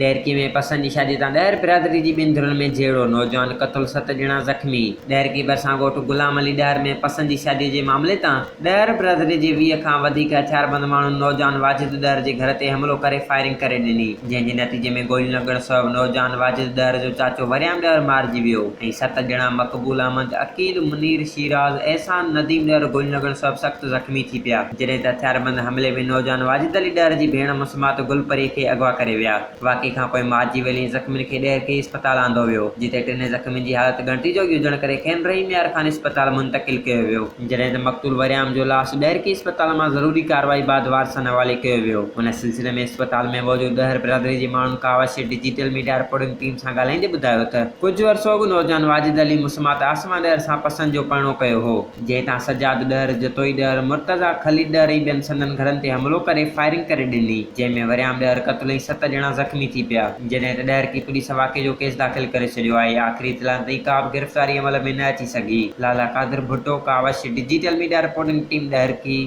ॾैरकी में पसंद जी शादी तां ॾैर बिरादरी जी ॿिनि धुरनि में जहिड़ो नौजवान क़तल 7 ॼणा ज़ख़्मी। ॾैरकी भरिसां ॻोठ गुलाम अली ॾैर में पसंद जी शादी जे मामले तां ॾैर बिरादरी जे 20 खां वधीक हथियारबंद माण्हुनि नौजवान वाजिद ॾैर जे घर ते हमलो करे फायरिंग करे ॾिनी, जंहिं जे नतीजे में गोली लॻण सबबि नौजवान वाजिद ॾैर जो चाचो वरियाम ॾैर मारिजी वियो ऐं 7 ॼणा मक़बूल अहमद, अकील, मुनीर, शिराज, एहसान, नदीम ॾैर गोली लॻण सबबि सख़्त ज़ख़्मी थी पिया, जॾहिं त हथियारबंद हमले में नौजवान वाजिद अली ॾैर जी भेण मुस्मात गुलपरी खे अगवा करे विया। वाक़ई खां पोइ मारिजी वेले ज़ख़्मियुनि खे ॾैरकी इस्पताल आंदो वियो, जिते 3 ज़ख़्मियुनि जी हालत गणती जोगी हुजण करे खेनि रहीम यार ख़ान इस्पताल मुंतक़िल कयो वियो, जॾहिं त मक़तूल वरियाम जो लाश ॾैरकी इस्पताल मां ज़रूरी कार्रवाई बाद वारसनि हवाले कयो वियो। उन सिलसिले में इस्पताल में मौजूद ॾैर बिरादरी जे माण्हुनि कावश डिजिटल मीडिया रिपोर्टिंग टीम सां ॻाल्हाईंदे ॿुधायो त कुझु अरसो अॻु नौजवान वाजिद अली मुस्मात आसमा ॾैर सां पसंदि जो परिणो कयो हो, जंहिं तां सजाद ॾैर, जतोई ॾैर, मुर्तज़ा, ख़लीद ॾैर ऐं ॿियनि संदनि घरनि ते हमलो करे फायरिंग करे ॾिनी, जंहिं में वरियाम ॾैर क़त्ल ऐं 7 ॼणा ज़ख़्मी थी पिया, जॾहिं त ॾैरकी पुलिस वाक़े जो केस दाख़िल करे छॾियो आहे। आख़िरी इत्तला ताईं का बि गिरफ़्तारी अमल में न अची सघी। लाला कादिर भुट्टो, कावश डिजिटल मीडिया रिपोर्टिंग टीम ॾैरकी।